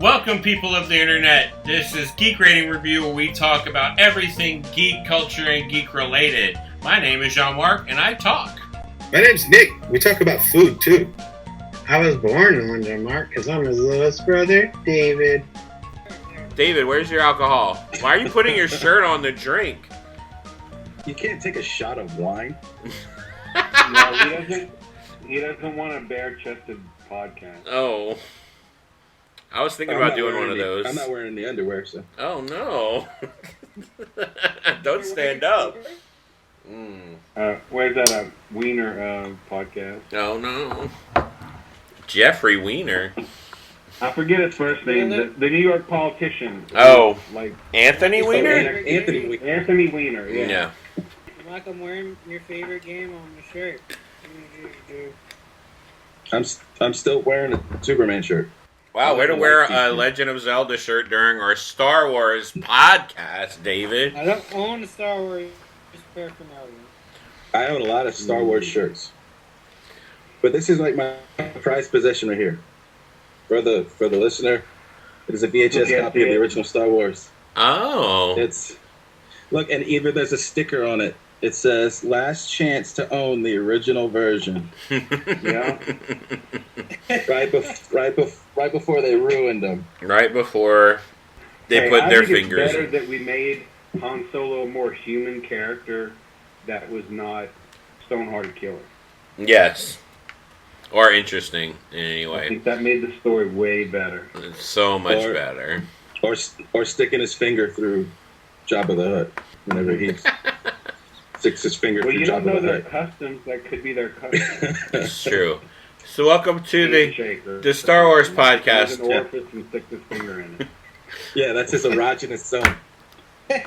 Welcome, people of the internet. This is Geek Rating Review, where we talk about everything geek culture and geek related. My name is Jean-Marc, and I talk. My name's Nick. We talk about food, too. I was born on Jean-Marc because I'm his littlest brother, David. David, where's your alcohol? Why are you putting your shirt on the drink? You can't take a shot of wine. No, he doesn't want a bare-chested podcast. Oh. I was thinking about doing one of those. I'm not wearing the underwear, so. Oh, no. Don't stand up. Where's that Wiener podcast? Oh, no. Jeffrey Wiener. I forget his first name. The New York politician. Oh. Like Anthony Wiener? Anthony Wiener, yeah. Yeah. Like I'm wearing your favorite game on my shirt. I'm still wearing a Superman shirt. Wow, way to wear a Legend of Zelda shirt during our Star Wars podcast, David. I don't own a Star Wars paraphernalia. I own a lot of Star Wars shirts. But this is like my prized possession right here. For the listener, it is a VHS copy of the original Star Wars. Oh. Look, and even there's a sticker on it. It says, "Last chance to own the original version." Yeah. Right before they ruined them. Right before they put their fingers. It's better that we made Han Solo a more human character that was not stone-hearted killer. Yes. Or interesting in any I way. think that made the story way better. It's so much better. Or sticking his finger through Jabba the Hutt whenever he sticks his finger through Jabba the Hutt. Well, you don't know their customs. That could be their customs. It's true. So welcome to the Star Wars podcast. An orifice and stick his finger in it. Yeah, that's his erogenous zone. And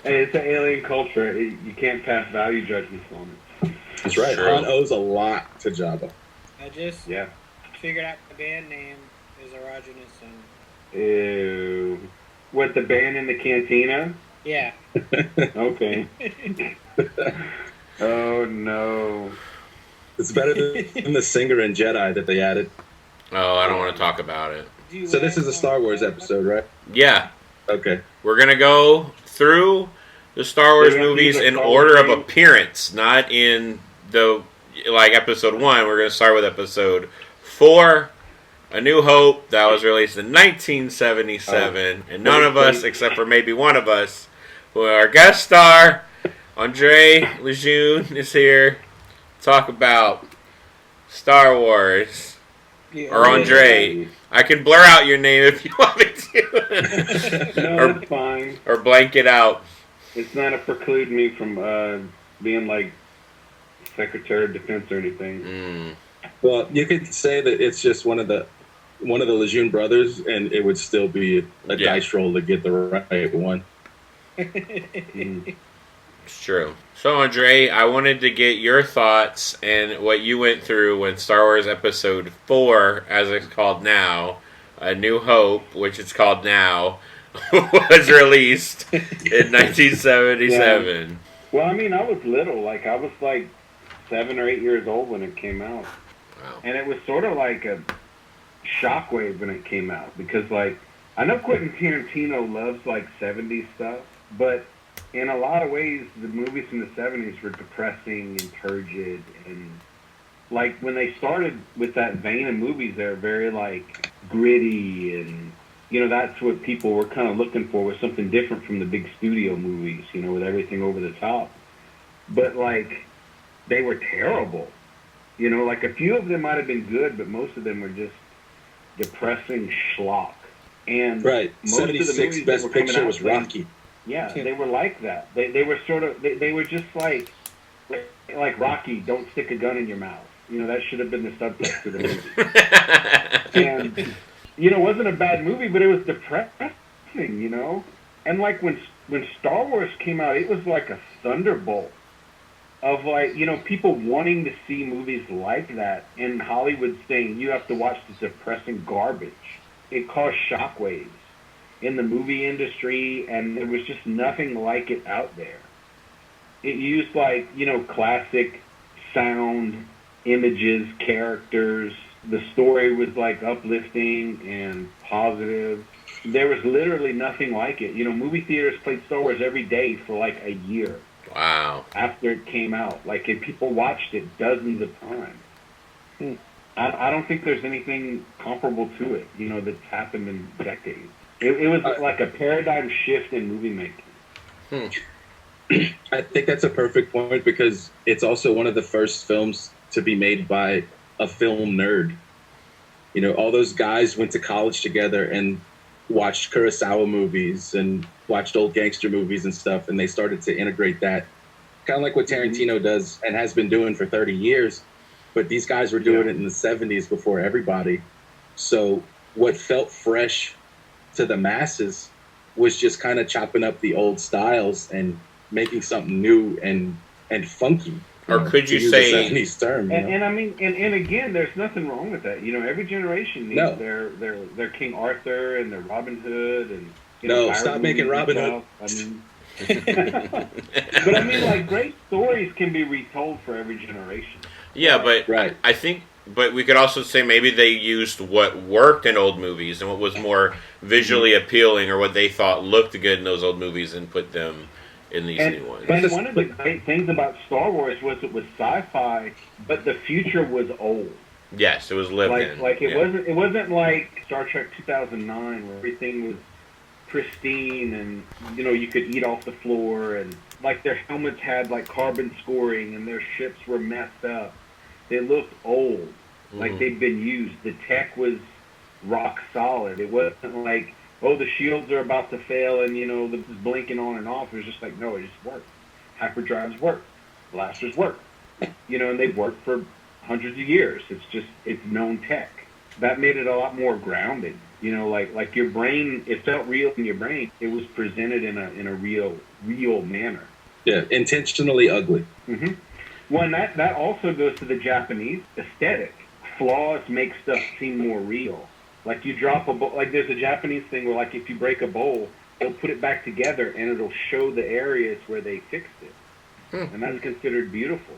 it's an alien culture. You can't pass value judgments on it. That's right. True. Han owes a lot to Jabba. I just figured out the band name is Erogenous Zone. Ew. What, the band in the cantina? Yeah. Okay. Oh, no. It's better than the singer in Jedi that they added. Oh, I don't want to talk about it. So this is a Star Wars episode, right? Yeah. Okay. We're going to go through the Star Wars movies in order of appearance, not in the, like, episode 1. We're going to start with episode 4, A New Hope, that was released in 1977, and none of us, except for maybe one of us, who are our guest star, Andre Lejeune, is here to talk about Star Wars. Or Andre. I can blur out your name if you want me to. No, that's fine. Or blank it out. It's not to preclude me from being, like, Secretary of Defense or anything. Well, you could say that it's just one of the Lejeune brothers, and it would still be a dice roll to get the right one. It's true. So, Andre, I wanted to get your thoughts and what you went through when Star Wars Episode 4, as it's called now, A New Hope, which it's called now, was released in 1977. Yeah. Well, I mean, I was little. Like, I was, like, 7 or 8 years old when it came out. Wow. And it was sort of like a shockwave when it came out. Because, like, I know Quentin Tarantino loves, like, 70s stuff, but in a lot of ways, the movies from the 70s were depressing and turgid. And, like, when they started with that vein of movies, they were very, like, gritty. And, you know, that's what people were kind of looking for, was something different from the big studio movies, you know, with everything over the top. But, like, they were terrible. You know, like, a few of them might have been good, but most of them were just depressing schlock. And right. Most 76 of the movies Best Picture was Rocky. Yeah, they were like that. They were sort of, they were just like Rocky, don't stick a gun in your mouth. You know, that should have been the subtext of the movie. And, you know, it wasn't a bad movie, but it was depressing, you know? And, like, when Star Wars came out, it was like a thunderbolt of, like, you know, people wanting to see movies like that, and Hollywood saying, you have to watch this depressing garbage. It caused shockwaves in the movie industry, and there was just nothing like it out there. It used, like, you know, classic sound, images, characters, The story was like uplifting and positive. There was literally nothing like it. You know, movie theaters played Star Wars every day for like a year Wow. after it came out. Like, and people watched it dozens of times. I don't think there's anything comparable to it, you know, that's happened in decades. It was like a paradigm shift in movie making. I think that's a perfect point because it's also one of the first films to be made by a film nerd. You know, all those guys went to college together and watched Kurosawa movies and watched old gangster movies and stuff, and they started to integrate that, kind of like what Tarantino does and has been doing for 30 years. But these guys were doing it in the 70s before everybody. So what felt fresh to the masses was just kind of chopping up the old styles and making something new and funky. Or could you use say a 70s term? You know? And I mean, and again, there's nothing wrong with that. You know, every generation needs their King Arthur and their Robin Hood and stop making Robin Hood. I mean, but I mean, like, great stories can be retold for every generation. Yeah, but right. I think, but we could also say maybe they used what worked in old movies and what was more visually appealing or what they thought looked good in those old movies and put them in these new ones. And one of the great things about Star Wars was it was sci-fi, but the future was old. Yes, it was lived in. Like it wasn't like Star Trek 2009 where everything was pristine and, you know, you could eat off the floor, and like their helmets had like carbon scoring and their ships were messed up. They looked old, like they'd been used. The tech was rock solid. It wasn't like, oh, the shields are about to fail and, you know, this is blinking on and off. It was just like, no, it just worked. Hyperdrives work. Blasters work. You know, and they've worked for hundreds of years. It's known tech. That made it a lot more grounded. You know, like your brain, it felt real in your brain. It was presented in a real manner. Yeah, intentionally ugly. Mm-hmm. Well, and that also goes to the Japanese aesthetic. Flaws make stuff seem more real. Like you drop a bowl, like there's a Japanese thing where, like, if you break a bowl, they'll put it back together and it'll show the areas where they fixed it, and that's considered beautiful.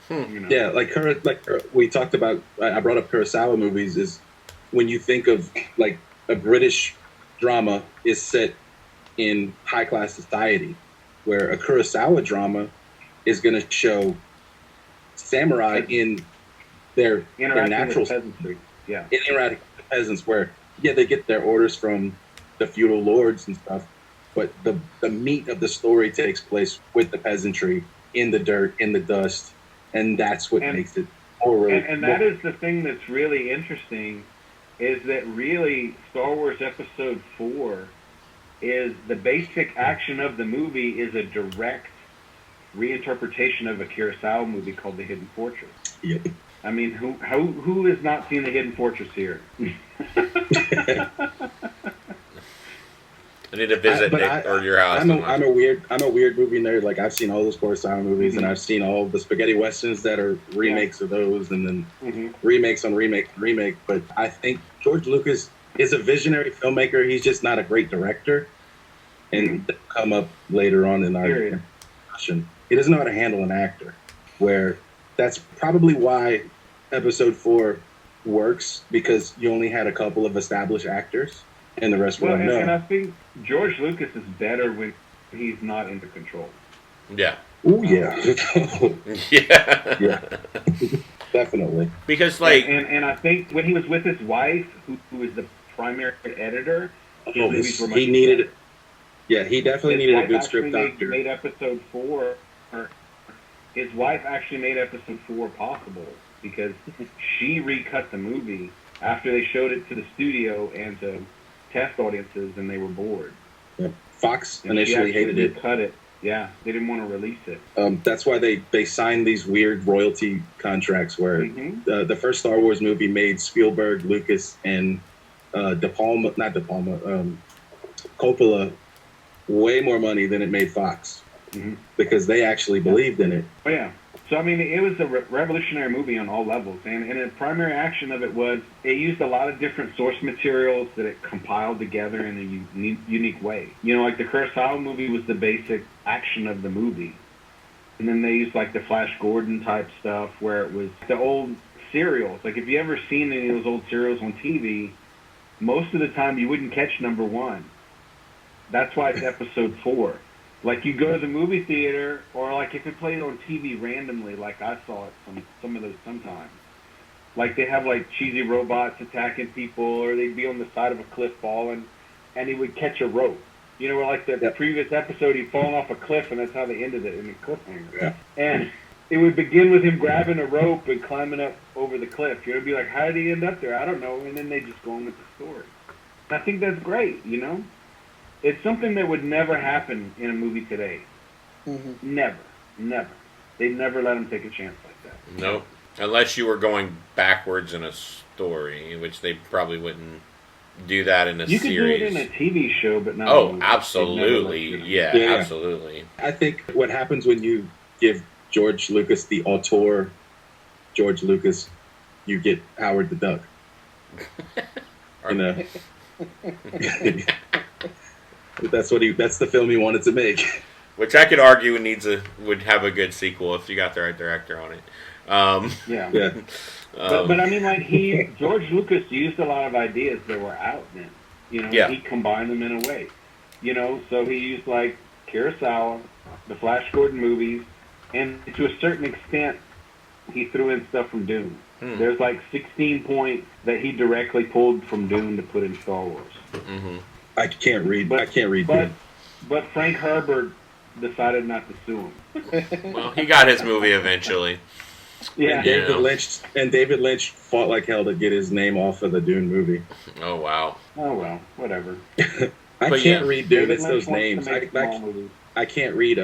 You know? Yeah, like we talked about. I brought up Kurosawa movies. Is when you think of like a British drama is set in high class society, where a Kurosawa drama is going to show samurai in their natural peasantry. Yeah, interacting with the peasants, where they get their orders from the feudal lords and stuff, but the meat of the story takes place with the peasantry in the dirt, in the dust, and that's what makes it horror. And that is the thing that's really interesting, is that really Star Wars Episode 4 is the basic action of the movie is a direct reinterpretation of a Kurosawa movie called The Hidden Fortress. Yep. I mean, who has not seen The Hidden Fortress here? I need to visit Nick or your house. I'm a weird movie nerd. Like, I've seen all those Kurosawa movies, and I've seen all the spaghetti westerns that are remakes of those, and then remakes on remake. But I think George Lucas is a visionary filmmaker. He's just not a great director, and that'll come up later on in our discussion. He doesn't know how to handle an actor. Where that's probably why Episode 4 works, because you only had a couple of established actors. And the rest were unknown. And I think George Lucas is better when he's not under control. Yeah. Oh yeah. Yeah. Definitely. Because and I think when he was with his wife, who is the primary editor, he needed. Yeah, he definitely needed a good script doctor. Made Episode 4. His wife actually made Episode 4 possible because she recut the movie after they showed it to the studio and to test audiences, and they were bored. Yeah. Fox initially hated it. Cut it. Yeah, they didn't want to release it. That's why they signed these weird royalty contracts where the first Star Wars movie made Spielberg, Lucas, and Coppola way more money than it made Fox because they actually believed in it. Oh yeah. So, I mean, it was a revolutionary movie on all levels. And the primary action of it was it used a lot of different source materials that it compiled together in a unique way. You know, like the Kurosawa movie was the basic action of the movie. And then they used, like, the Flash Gordon type stuff where it was the old serials. Like, if you ever seen any of those old serials on TV, most of the time you wouldn't catch number 1. That's why it's episode 4. Like, you go to the movie theater, or like if it played on TV randomly, like I saw it from some of those sometimes. Like, they have like cheesy robots attacking people, or they'd be on the side of a cliff falling, and he would catch a rope. You know, where like the previous episode, he'd fallen off a cliff, and that's how they ended it, in a cliffhanger. Yeah. And it would begin with him grabbing a rope and climbing up over the cliff. You know, it'd be like, how did he end up there? I don't know. And then they just go on with the story. And I think that's great, you know? It's something that would never happen in a movie today. Mm-hmm. Never. They'd never let him take a chance like that. Nope. Unless you were going backwards in a story, which they probably wouldn't do that in a You series. could do it in a TV show, but not. Oh, absolutely. Yeah. Yeah, absolutely. I think what happens when you give George Lucas the auteur, George Lucas, you get Howard the Duck. You know, that's the film he wanted to make. Which I could argue would have a good sequel if you got the right director on it. Yeah. But I mean, like, George Lucas used a lot of ideas that were out then. You know, Yeah. he combined them in a way. You know, so he used like Kurosawa, the Flash Gordon movies, and to a certain extent, he threw in stuff from Dune. There's like 16 points that he directly pulled from Dune to put in Star Wars. Mm-hmm. I can't read Dune. But Frank Herbert decided not to sue him. Well, he got his movie eventually. Yeah. David Lynch fought like hell to get his name off of the Dune movie. Oh, wow. Oh well, whatever. I But can't yeah. read Dune. David It's those Lynch wants names. to make small movies. I can't read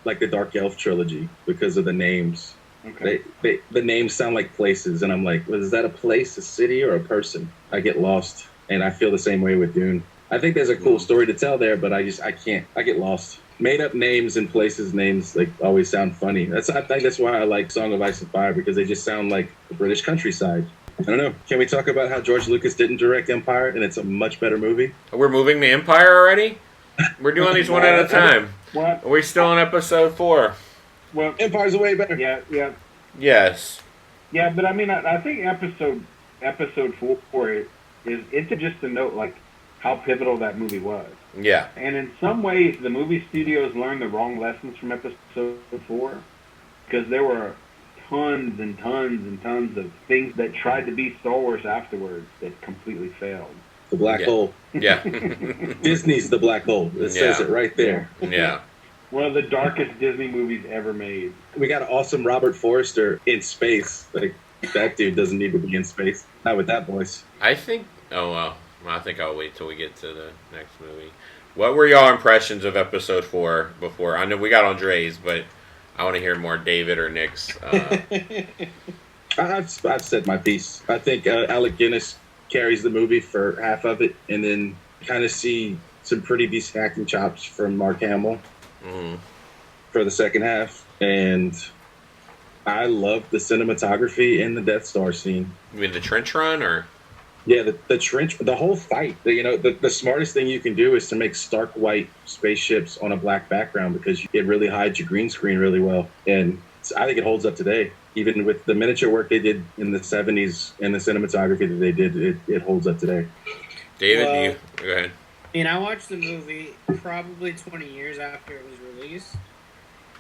like the Dark Elf trilogy because of the names. Okay. The names sound like places, and I'm like, well, is that a place, a city, or a person? I get lost, and I feel the same way with Dune. I think there's a cool story to tell there, but I can't. I get lost. Made up names and places names like always sound funny. I think that's why I like Song of Ice and Fire, because they just sound like the British countryside. I don't know. Can we talk about how George Lucas didn't direct Empire, and it's a much better movie? We're moving to Empire already? We're doing these one at a time. What? Are we still on episode 4? Well, Empire's way better. yeah. Yes. Yeah, but I mean, I think episode 4 it's just to note like how pivotal that movie was. Yeah. And in some ways, the movie studios learned the wrong lessons from episode 4, because there were tons and tons and tons of things that tried to be Star Wars afterwards that completely failed. The black hole. Yeah. Disney's the black hole. It says it right there. Yeah. One of the darkest Disney movies ever made. We got an awesome Robert Forster in space. Like, that dude doesn't need to be in space. Not with that voice. I think... Oh, well. I think I'll wait till we get to the next movie. What were y'all impressions of episode 4 before? I know we got Andre's, but I want to hear more David or Nick's. I've said my piece. I think Alec Guinness carries the movie for half of it, and then kind of see some pretty decent acting chops from Mark Hamill for the second half. And I love the cinematography in the Death Star scene. You mean the trench run, or? Yeah, the trench, the whole fight. The smartest thing you can do is to make stark white spaceships on a black background, because it really hides your green screen really well. And I think it holds up today. Even with the miniature work they did in the 70s and the cinematography that they did, it holds up today. David, Well, you go ahead. I mean, I watched the movie probably 20 years after it was released,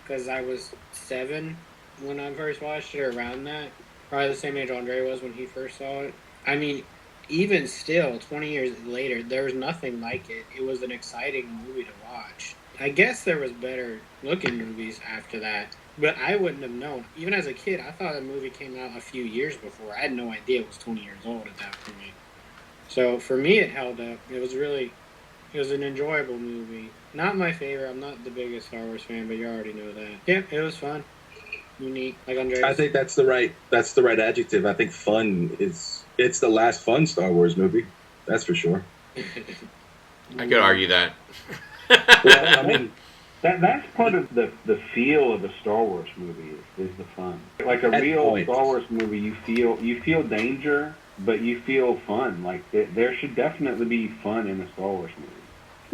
because I was 7 when I first watched it, or around that. Probably the same age Andre was when he first saw it. I mean, even still, 20 years later, there was nothing like it. It was an exciting movie to watch. I guess there was better looking movies after that, but I wouldn't have known. Even as a kid, I thought the movie came out a few years before. I had no idea it was 20 years old at that point. So for me, it held up. It was an enjoyable movie. Not my favorite. I'm not the biggest Star Wars fan, but you already know that. Yeah, it was fun. Unique. Like Andre. I think that's the right adjective. I think fun it's the last fun Star Wars movie. That's for sure. I could argue that. Well, I mean, That's part of the feel of a Star Wars movie is the fun. Like a real Star Wars movie, you feel danger, but you feel fun. Like there should definitely be fun in a Star Wars movie.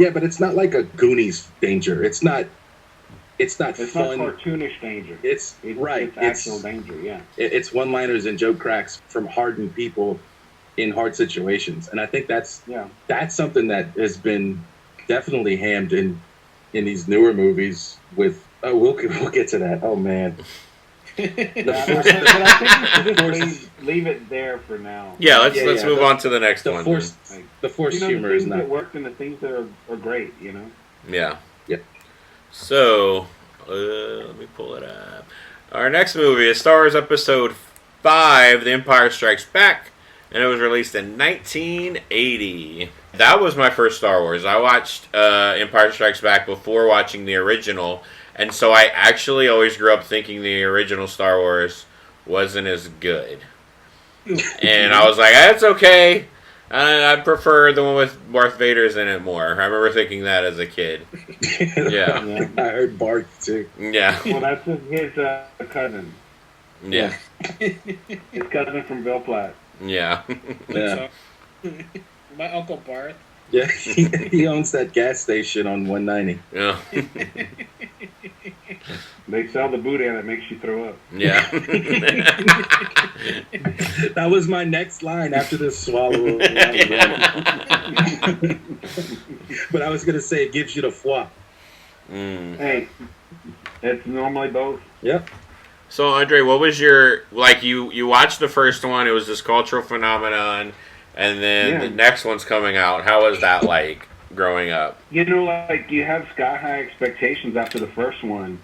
yeah, but it's not like a Goonies danger. It's not it's not It's fun. not cartoonish danger. It's right. It's actual danger. Yeah. It's one-liners and joke cracks from hardened people in hard situations, and I think that's something that has been definitely hammed in these newer movies. With we'll get to that. Oh man. But I think we should just leave it there for now. Yeah, let's move on to the next one. The forced humor is not. The things that worked and the things that are great, you know? Yeah. Yep. So, let me pull it up. Our next movie is Star Wars Episode 5, The Empire Strikes Back, and it was released in 1980. That was my first Star Wars. I watched Empire Strikes Back before watching the original, and so I actually always grew up thinking the original Star Wars wasn't as good. And I was like, that's okay. I prefer the one with Darth Vader's in it more. I remember thinking that as a kid. Yeah. I heard Barth too. Yeah. Well, that's his cousin. Yeah. His cousin from Bill Platt. Yeah. Yeah. My Uncle Barth. Yeah, he owns that gas station on 190. Yeah. They sell the booty and it makes you throw up. Yeah. That was my next line after this swallow. But I was going to say it gives you the foie. Hey, it's normally both. Yep. So, Andre, what was your, like, you watched the first one, it was this cultural phenomenon, and then the next one's coming out. How was that like growing up? You know, like, you have sky-high expectations after the first one,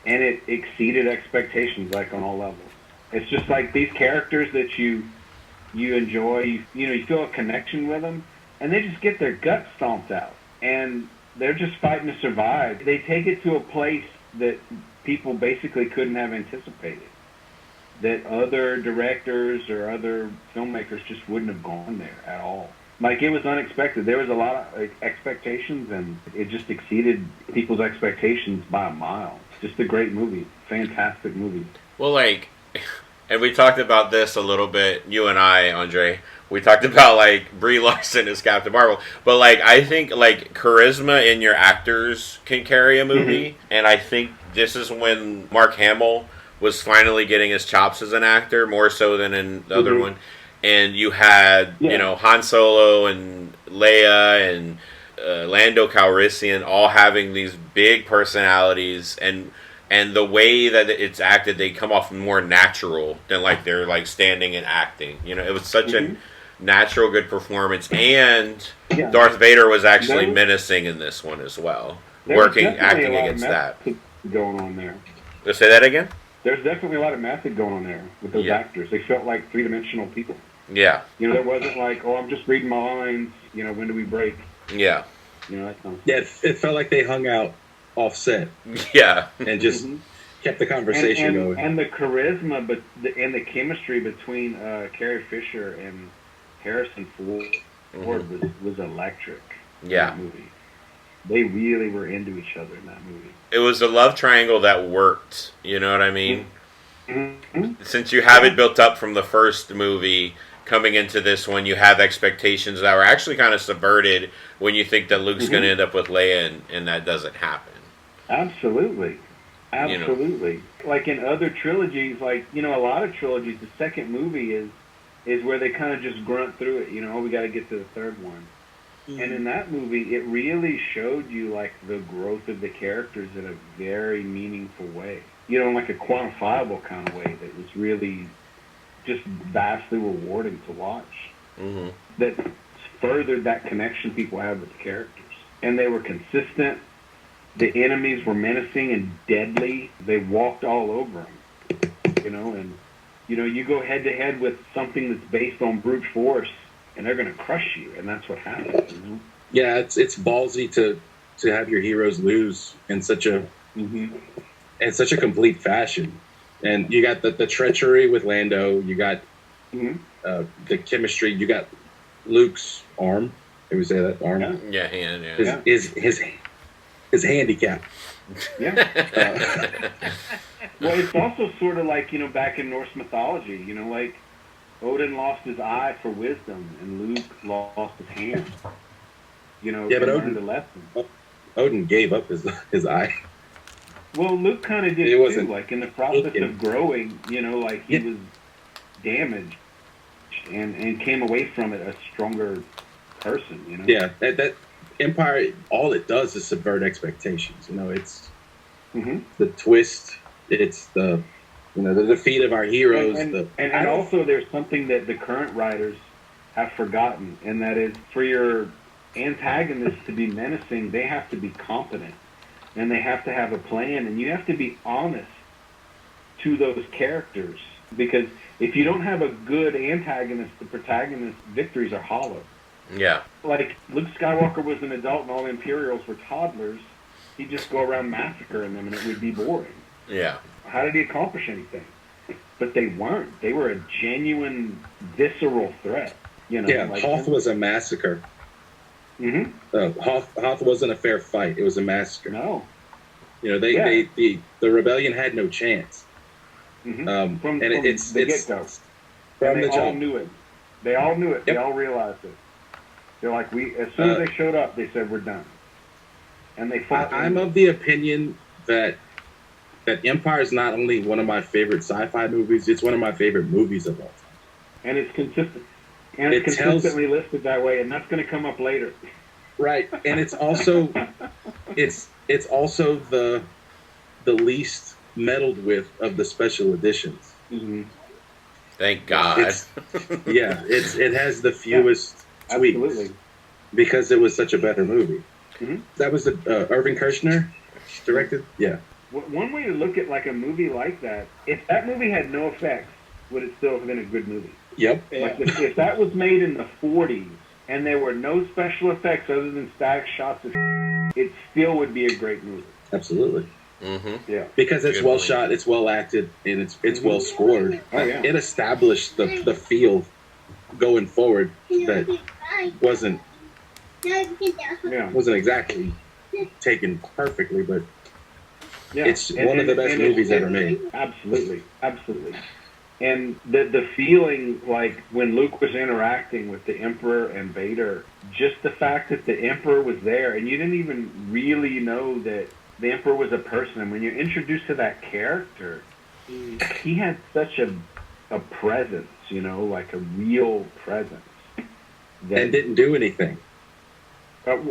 and it exceeded expectations, like, on all levels. It's just like these characters that you enjoy, you feel a connection with them, and they just get their guts stomped out, and they're just fighting to survive. They take it to a place that people basically couldn't have anticipated, that other directors or other filmmakers just wouldn't have gone there at all. Like, it was unexpected. There was a lot of expectations, and it just exceeded people's expectations by a mile. Just a great movie. Fantastic movie. Well, like, and we talked about this a little bit, you and I, Andre. We talked about, like, Brie Larson as Captain Marvel. But, like, I think, like, charisma in your actors can carry a movie. And I think this is when Mark Hamill was finally getting his chops as an actor, more so than in the other one. And you had, you know, Han Solo and Leia and Lando Calrissian all having these big personalities, and the way that it's acted, they come off more natural than like they're like standing and acting. You know, it was such a natural, good performance, and Darth Vader was actually menacing in this one as well, acting against that. Going on there. Let's say that again. There's definitely a lot of method going on there with those actors. They felt like three-dimensional people. Yeah. You know, there wasn't like, oh, I'm just reading my lines. You know, when do we break? Yeah. You know, that kind of stuff. Yeah, it felt like they hung out offset. Yeah. And just kept the conversation going. And the charisma, and the chemistry between Carrie Fisher and Harrison Ford was electric. Yeah. In that movie. They really were into each other in that movie. It was a love triangle that worked. You know what I mean? Since you have it built up from the first movie, coming into this one, you have expectations that were actually kind of subverted when you think that Luke's going to end up with Leia, and that doesn't happen. Absolutely. You know? Like in other trilogies, like, you know, a lot of trilogies, the second movie is where they kind of just grunt through it. You know, we got to get to the third one. And in that movie, it really showed you, like, the growth of the characters in a very meaningful way. You know, in like a quantifiable kind of way that was really just vastly rewarding to watch. That furthered that connection people had with the characters. And they were consistent. The enemies were menacing and deadly. They walked all over them. You know, and, you know, you go head-to-head with something that's based on brute force, and they're going to crush you, and that's what happens. You know? Yeah, it's ballsy to have your heroes lose in such a complete fashion. And you got the treachery with Lando. You got the chemistry. You got Luke's arm. Can we say that arm? Yeah, hand. Yeah. His handicap. Yeah. Well, it's also sort of like, you know, back in Norse mythology. You know, like, Odin lost his eye for wisdom, and Luke lost his hand. You know, but learned a lesson. Odin gave up his eye. Well, Luke kind of did too. Like in the process of growing, like he was damaged and came away from it a stronger person. Yeah, that Empire, all it does is subvert expectations. It's the twist. It's the the defeat of our heroes. And also there's something that the current writers have forgotten, and that is for your antagonists to be menacing, they have to be competent, and they have to have a plan, and you have to be honest to those characters, because if you don't have a good antagonist, the protagonist's victories are hollow. Yeah. Like, Luke Skywalker was an adult and all the Imperials were toddlers, he'd just go around massacring them and it would be boring. Yeah. How did he accomplish anything? But they weren't. They were a genuine, visceral threat. Yeah, Hoth was a massacre. Mm-hmm. Hoth wasn't a fair fight. It was a massacre. No. The rebellion had no chance. Mm-hmm. From the get-go. From they the all jump. knew it. They all knew it. Yep. They all realized it. They're like, as soon as they showed up, they said, we're done. And they fought. I'm of the opinion that Empire is not only one of my favorite sci-fi movies, it's one of my favorite movies of all time. And it's consistent. And it's consistently listed that way, and that's going to come up later. Right, and it's also it's also the least meddled with of the special editions. Mm-hmm. Thank God. It has the fewest tweaks. Absolutely. Because it was such a better movie. Mm-hmm. That was the Irving Kershner directed. Yeah. One way to look at like a movie like that, if that movie had no effects, would it still have been a good movie? Yep. Like if that was made in the 40s and there were no special effects other than static shots of it still would be a great movie. Absolutely. Mm-hmm. Yeah. Because it's well shot, it's well acted, and it's well scored. Oh, yeah. It established the feel going forward that wasn't exactly taken perfectly, but it's one of the best movies ever made. Absolutely. And the feeling, like, when Luke was interacting with the Emperor and Vader, just the fact that the Emperor was there, and you didn't even really know that the Emperor was a person. And when you're introduced to that character, he had such a presence, like a real presence. And didn't do anything.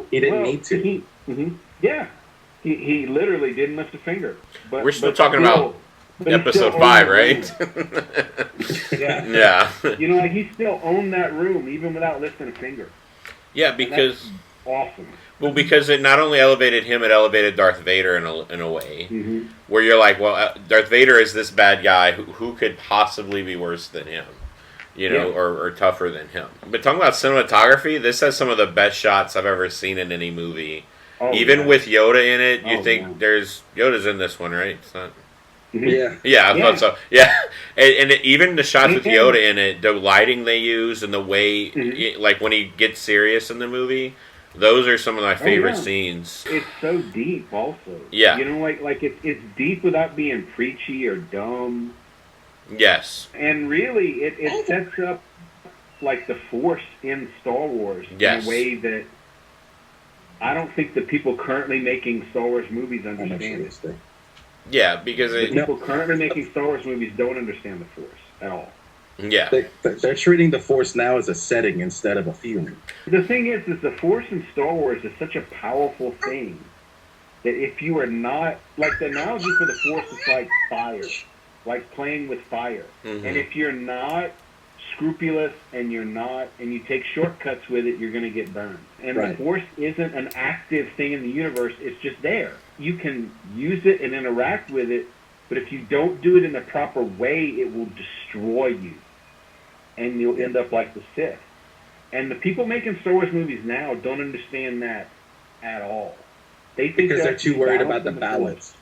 He didn't need to. Yeah. He literally didn't lift a finger. But we're still talking about episode 5, right? Yeah. Like he still owned that room even without lifting a finger. Yeah, because awesome. Well, because it not only elevated him, it elevated Darth Vader in a way where you're like, well, Darth Vader is this bad guy who could possibly be worse than him, or tougher than him. But talking about cinematography, this has some of the best shots I've ever seen in any movie. Even with Yoda in it, you think Yoda's in this one, right? It's not. Yeah, I thought so. Yeah, and even the shots with Yoda in it, the lighting they use and the way, like when he gets serious in the movie, those are some of my favorite scenes. It's so deep, also. Yeah, like it's deep without being preachy or dumb. Yes, and really, it sets up like the Force in Star Wars in a way that I don't think the people currently making Star Wars movies understand it. Yeah, because the people currently making Star Wars movies don't understand the Force at all. Yeah. They're treating the Force now as a setting instead of a feeling. The thing is the Force in Star Wars is such a powerful thing that if you are not... Like, the analogy for the Force is like fire. Like playing with fire. And if you're not scrupulous and you take shortcuts with it, you're going to get burned. And the Force isn't an active thing in the universe. It's just there. You can use it and interact with it, but if you don't do it in the proper way, it will destroy you. And you'll end up like the Sith. And the people making Star Wars movies now don't understand that at all. They think because they're too worried about the balance.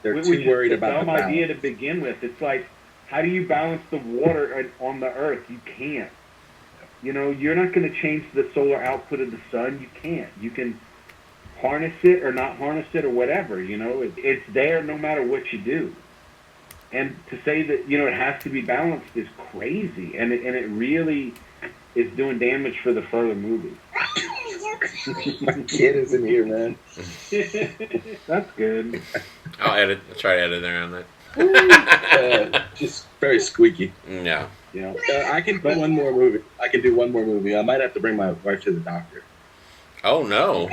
They're too worried about the balance. Dumb idea to begin with. It's like, how do you balance the water on the Earth? You can't. You're not going to change the solar output of the sun. You can't. You can harness it or not harness it or whatever. It's there no matter what you do. And to say that it has to be balanced is crazy, and it really is doing damage for the further movie. My kid isn't here, man. That's good. I'll try to edit around that. Just very squeaky. Yeah. I can do one more movie. I might have to bring my wife to the doctor. Oh no.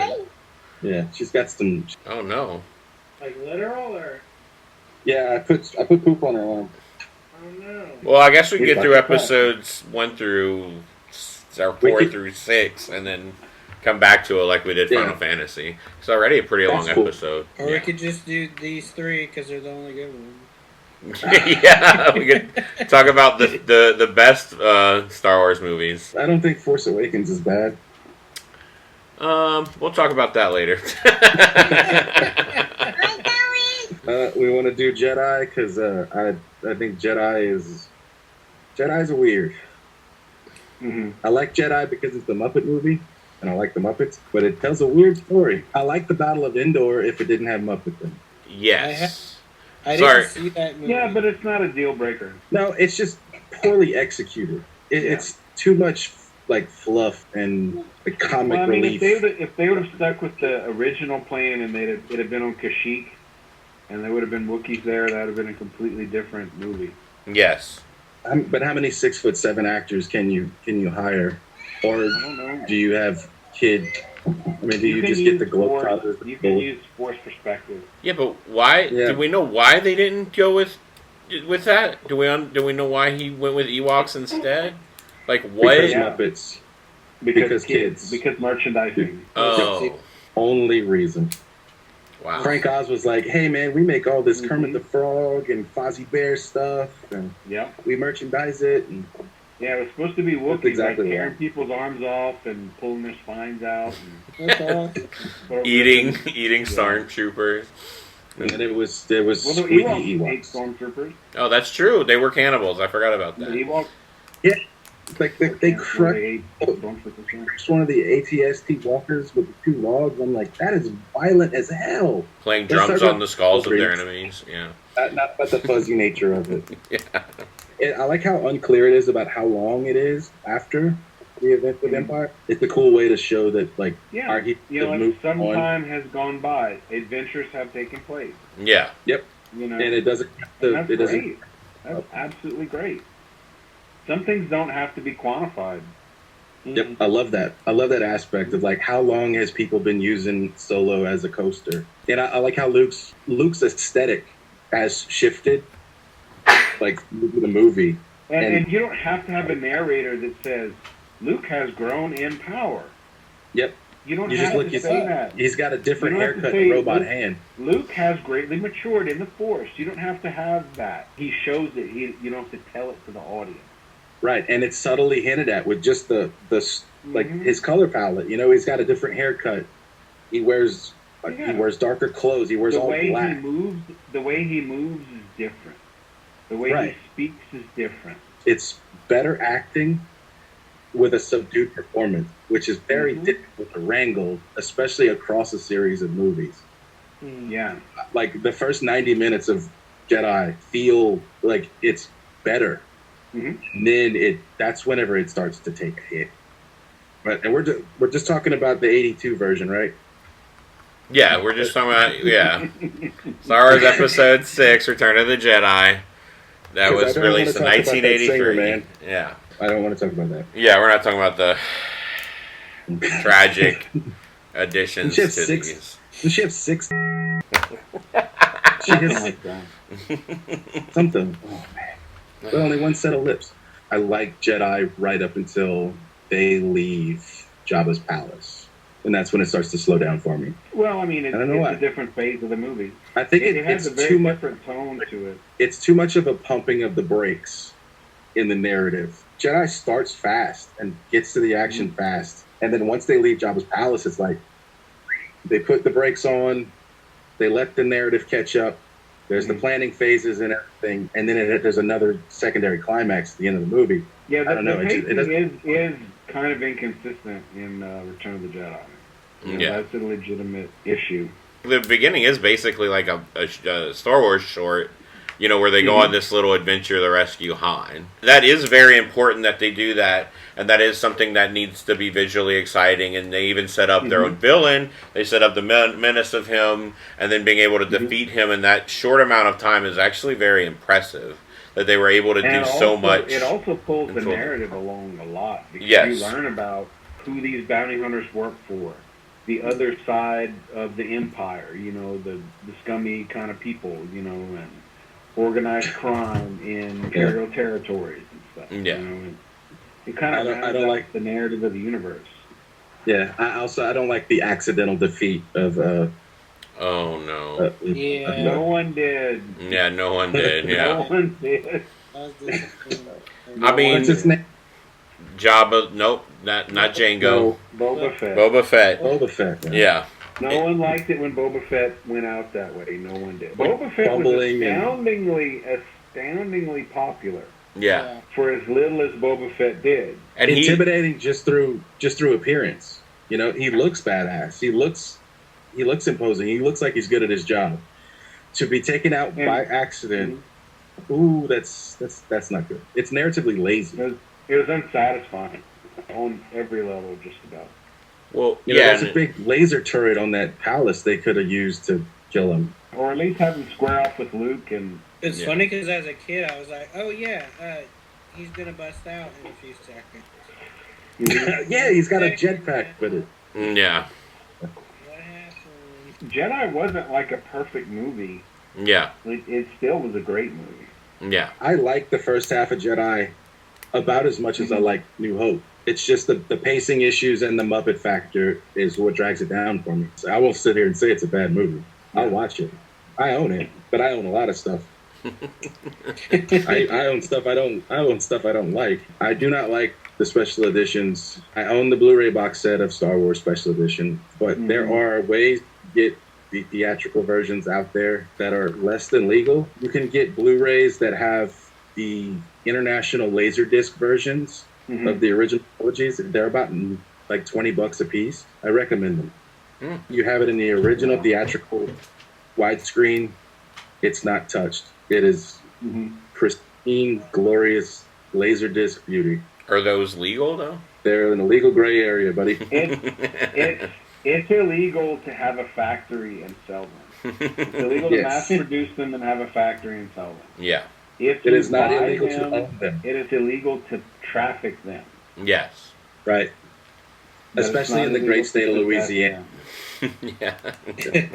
Yeah, she's got some. Oh no. Like literal or? Yeah, I put poop on her arm. Oh no. Well, I guess we can He's get through like a episodes 1 through 4 through 6, and then come back to it like we did Final Fantasy. It's already a pretty long episode. Or we could just do these 3 because they're the only good ones. Yeah, we could talk about the best Star Wars movies. I don't think Force Awakens is bad. We'll talk about that later. We want to do Jedi because I think Jedi's are weird. Mm-hmm. I like Jedi because it's the Muppet movie, and I like the Muppets, but it tells a weird story. I like the Battle of Endor if it didn't have Muppets in it. Yes. I didn't see that movie. Yeah, but it's not a deal breaker. No, it's just poorly executed. It's too much like fluff and the comic relief. If they would have stuck with the original plan and it had been on Kashyyyk, and there would have been Wookiees there, that would have been a completely different movie. Yes. But how many 6'7" actors can you hire, or I don't know. do you have kid? I mean, do you just get the Globetrotters? You can use Force perspective. Yeah, but why? Yeah. Do we know why they didn't go with that? Do we know why he went with Ewoks instead? Like what? Because Muppets. Because kids. Because merchandising. Oh, Only reason. wow. Frank Oz was like, "Hey man, we make all this Kermit the Frog and Fozzie Bear stuff, and we merchandise it." And yeah, it was supposed to be Wookiees exactly like tearing right. people's arms off and pulling their spines out. Eating stormtroopers. And then there was Well, the squeaky Ewoks ate Ewoks. stormtroopers. Oh, that's true. They were cannibals. I forgot about The that. Ewoks. Like they ate crushed stormtroopers. one of the ATST walkers with the 2 logs. I'm like, that is violent as hell. Playing Let's drums talk on the skulls of their about- enemies. Yeah. Not about the fuzzy nature of it. Yeah. I like how unclear it is about how long it is after the event with Empire. It's a cool way to show that, like, Yeah, some time has gone by. Adventures have taken place. Yeah. Yep. And it doesn't. that's It doesn't. great. That's absolutely great. Some things don't have to be quantified. Yep, I love that. I love that aspect of like how long has people been using Solo as a coaster, and I like how Luke's aesthetic has shifted, like the movie. And you don't have to have a narrator that says Luke has grown in power. Yep. You don't You have just look to at say that. He's got a different You don't have to haircut say and robot Luke- hand. Luke has greatly matured in the Force. You don't have to have that. He shows it. You don't have to tell it to the audience. Right, and it's subtly hinted at with just the like his color palette. You know, he's got a different haircut. He wears darker clothes. He wears all black. The way he moves is different. The way he speaks is different. It's better acting with a subdued performance, which is very difficult to wrangle, especially across a series of movies. Yeah. Like the first 90 minutes of Jedi feel like it's better. And then that's whenever it starts to take a hit. But and we're just talking about the 82 version, right? Yeah, we're just talking about Star Wars Episode 6, Return of the Jedi. That was released in 1983. Singer, man. Yeah. I don't want to talk about that. Yeah, we're not talking about the tragic additions to these. Does she have 6? She has something. Oh man. But only one set of lips. I like Jedi right up until they leave Jabba's palace. And that's when it starts to slow down for me. Well, I mean, it's a different phase of the movie. I think it has it's a very too much different tone to it. It's too much of a pumping of the brakes in the narrative. Jedi starts fast and gets to the action fast. And then once they leave Jabba's palace, it's like they put the brakes on, they let the narrative catch up. There's the planning phases and everything, and then there's another secondary climax at the end of the movie. Yeah, I don't know. The pacing is kind of inconsistent in Return of the Jedi. That's a legitimate issue. The beginning is basically like a Star Wars short. where they go on this little adventure to rescue Han. That is very important that they do that, and that is something that needs to be visually exciting, and they even set up their own villain. They set up the menace of him, and then being able to defeat him in that short amount of time is actually very impressive, that they were able to do so much. It also pulls the narrative along a lot, because you learn about who these bounty hunters work for, the other side of the empire, the scummy kind of people, and organized crime in imperial territories and stuff. Yeah. It kind of I don't like the narrative of the universe. Yeah, I don't like the accidental defeat of. Oh no! No one did. Yeah, no one did. Yeah, no one did. I mean, what's his name? Jabba. Nope, not Jango. Boba Fett. Boba Fett. Yeah. No one liked it when Boba Fett went out that way. No one did. Boba Fett was astoundingly popular. Yeah. For as little as Boba Fett did. And intimidating just through appearance. He looks badass. He looks imposing. He looks like he's good at his job. To be taken out by accident, ooh, that's not good. It's narratively lazy. It was unsatisfying on every level, just about. Well, there's a big laser turret on that palace they could have used to kill him. Or at least have him square off with Luke. And it's funny because as a kid, I was like, oh yeah, he's going to bust out in a few seconds. Yeah, he's got a jetpack with it. Yeah. What happened? Jedi wasn't like a perfect movie. Yeah. It still was a great movie. Yeah. I like the first half of Jedi about as much as I like New Hope. It's just the pacing issues and the Muppet factor is what drags it down for me. So I won't sit here and say it's a bad movie. I'll watch it. I own it, but I own a lot of stuff. I own stuff I don't like. I do not like the special editions. I own the Blu-ray box set of Star Wars Special Edition, but there are ways to get the theatrical versions out there that are less than legal. You can get Blu-rays that have the international Laserdisc versions of the original trilogies. They're about like $20 a piece. I recommend them. You have it in the original theatrical widescreen. It's not touched. It is pristine, glorious Laserdisc beauty. Are those legal though? They're in a legal gray area, buddy. It's illegal to have a factory and sell them. It's illegal to mass produce them and have a factory and sell them. Yeah. If it is not illegal to own them. It is illegal to traffic them. Yes. Right. But especially in the great state of Louisiana. Yeah.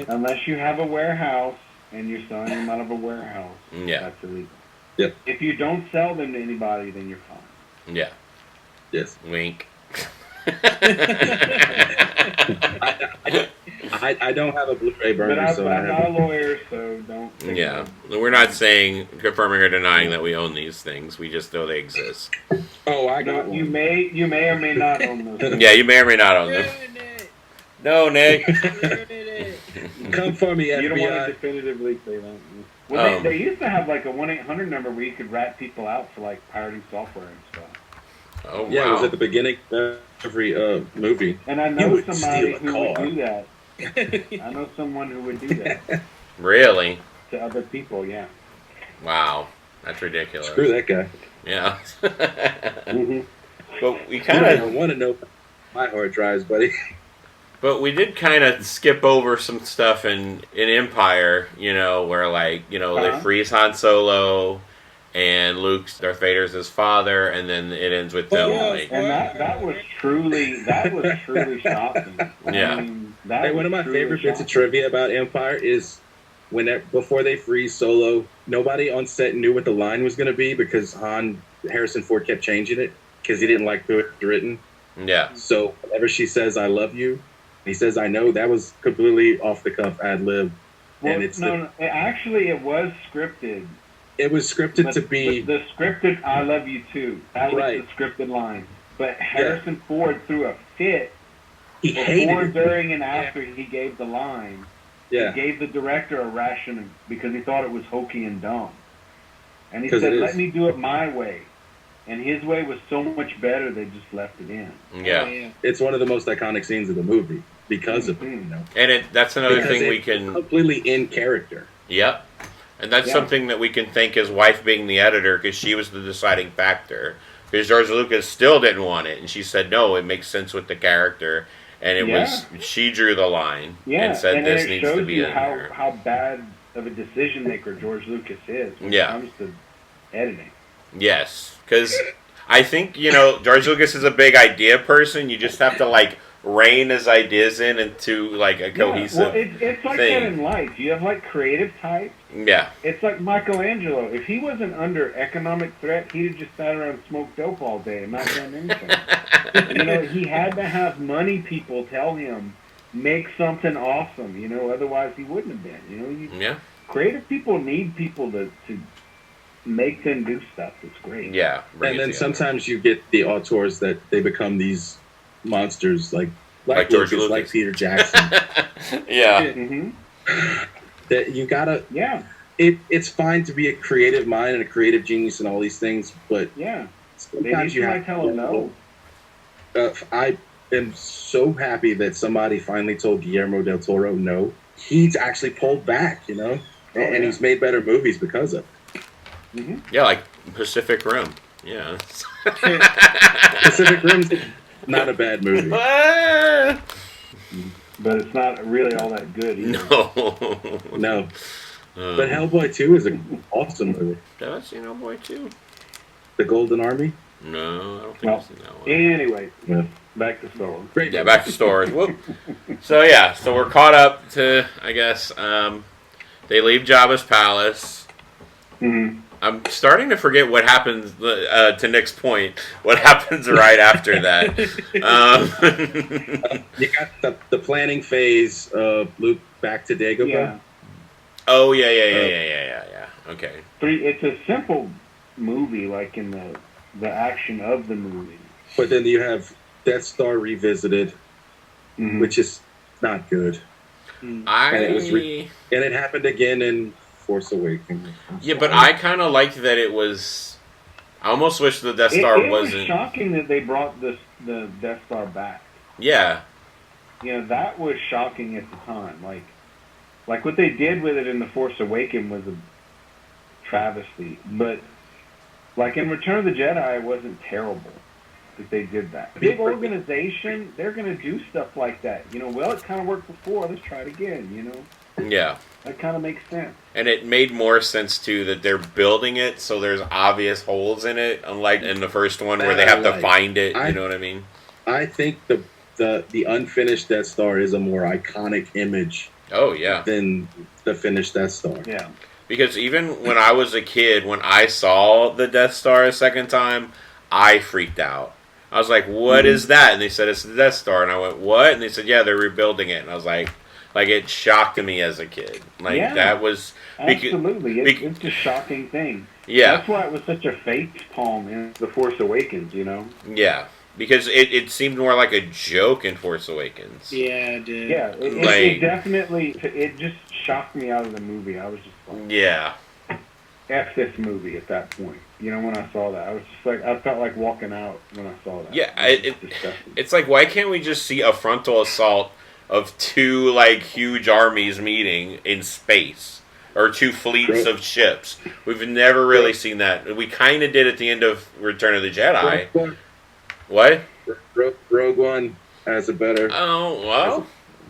Unless you have a warehouse and you're selling them out of a warehouse. Yeah. That's illegal. Yep. If you don't sell them to anybody, then you're fine. Yeah. Yes. Wink. I don't have a Blu-ray burner, but I'm not a lawyer, so don't. Yeah, we're not saying, confirming or denying that we own these things. We just know they exist. Oh, I got one. You may or may not own those. Yeah, you may or may not own them. No, Nick. Come for me, FBI. You don't want to definitively say that. Well, they used to have like a 1-800 number where you could rat people out for like pirating software and stuff. Oh, wow. Yeah, it was at the beginning of every movie. And I know somebody who would do that. I know someone who would do that. Really? To other people, yeah. Wow. That's ridiculous. Screw that guy. Yeah. Mm-hmm. But we You kind don't of even want to know my hard drives, buddy. But we did kind of skip over some stuff in Empire, where they freeze Han Solo, and Darth Vader's his father, and then it ends with them and that was truly shocking. Yeah. I mean, One of my favorite bits of trivia about Empire is before they freeze Solo, nobody on set knew what the line was going to be because Harrison Ford kept changing it because he didn't like who it was written. Yeah. So whenever she says "I love you," he says "I know." That was completely off the cuff ad lib. Well, actually, it was scripted. It was scripted to be the scripted "I love you too." That was the scripted line. But Harrison Ford threw a fit. He hated it. During, and after he gave the line. Yeah. He gave the director a ration because he thought it was hokey and dumb. And he said, "Let me do it my way." And his way was so much better, they just left it in. Yeah. It's one of the most iconic scenes of the movie because of it. And that's another thing we can... completely in character. Yep. And that's something that we can thank his wife being the editor, because she was the deciding factor. Because George Lucas still didn't want it, and she said, no, it makes sense with the character. And it was, she drew the line and said this needs to be in there. How bad of a decision maker George Lucas is when it comes to editing. Yes, because I think, George Lucas is a big idea person. You just have to, like, rein his ideas into, like, a cohesive it's like thing. that in life. You have, like, creative types. Yeah. It's like Michelangelo. If he wasn't under economic threat, he'd have just sat around and smoked dope all day and not done anything. He had to have money people tell him, make something awesome, otherwise he wouldn't have been. Creative people need people to make them do stuff that's great. Yeah. And then sometimes you get the auteurs that they become these monsters like George Lucas, Lucas, like Peter Jackson. That you gotta. It's fine to be a creative mind and a creative genius and all these things, but sometimes you have to tell them no. I am so happy that somebody finally told Guillermo del Toro no. He's actually pulled back, and he's made better movies because of it. Yeah, like Pacific Rim. Yeah. Pacific Rim's not a bad movie. But it's not really all that good either. No. But Hellboy 2 is an awesome movie. Have I seen Hellboy 2? The Golden Army? No, I don't think I've seen that one. Anyway, back to Star Wars. Great. Yeah, back to Star Wars. Whoop. So we're caught up to, I guess, they leave Jabba's palace. I'm starting to forget what happens, to Nick's point, what happens right after that. You got the planning phase of Luke back to Dagobah. Yeah. Oh, yeah. Okay. It's a simple movie, like in the action of the movie. But then you have Death Star Revisited, which is not good. And it happened again in Force Awakens. Yeah, but I kind of liked that it was. I almost wish the Death Star wasn't. It was shocking that they brought the Death Star back. Yeah. That was shocking at the time. Like what they did with it in the Force Awakens was a travesty. But like in Return of the Jedi, it wasn't terrible that they did that. Big organization, they're going to do stuff like that. Well, it kind of worked before. Let's try it again. Yeah. That kind of makes sense. And it made more sense, too, that they're building it so there's obvious holes in it, unlike in the first one where they have to find it, you know what I mean? I think the unfinished Death Star is a more iconic image than the finished Death Star. Yeah. Because even when I was a kid, when I saw the Death Star a second time, I freaked out. I was like, what is that? And they said, it's the Death Star. And I went, what? And they said, yeah, they're rebuilding it. And I was like, it shocked me as a kid. That was... Absolutely. It's a shocking thing. Yeah. That's why it was such a face palm in The Force Awakens, Yeah. Because it seemed more like a joke in Force Awakens. Yeah, it did. Yeah, it definitely... It just shocked me out of the movie. I was just like... Yeah. F this movie at that point. When I saw that. I was just like... I felt like walking out when I saw that. Yeah, it's like, why can't we just see a frontal assault of two, huge armies meeting in space? Or two fleets of ships. We've never really seen that. We kind of did at the end of Return of the Jedi. What? Rogue One has a better... Oh, well,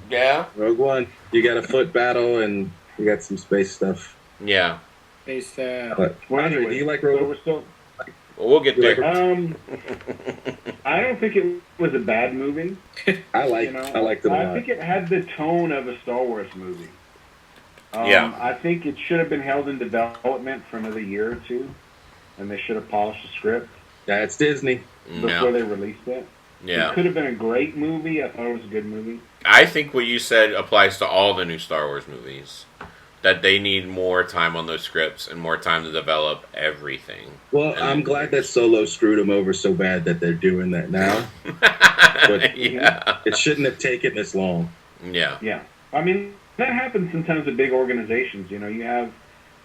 yeah. Rogue One. You got a foot battle and you got some space stuff. Yeah. Space Andre, do you like Rogue One? Well, we'll get there. I don't think it was a bad movie. I liked it a lot. I think it had the tone of a Star Wars movie. I think it should have been held in development for another year or two, and they should have polished the script. That's Disney. Before they released it. Yeah. It could have been a great movie. I thought it was a good movie. I think what you said applies to all the new Star Wars movies. That they need more time on those scripts and more time to develop everything. Well, I'm glad that Solo screwed them over so bad that they're doing that now. But it shouldn't have taken this long. Yeah. Yeah. I mean, that happens sometimes with big organizations. You have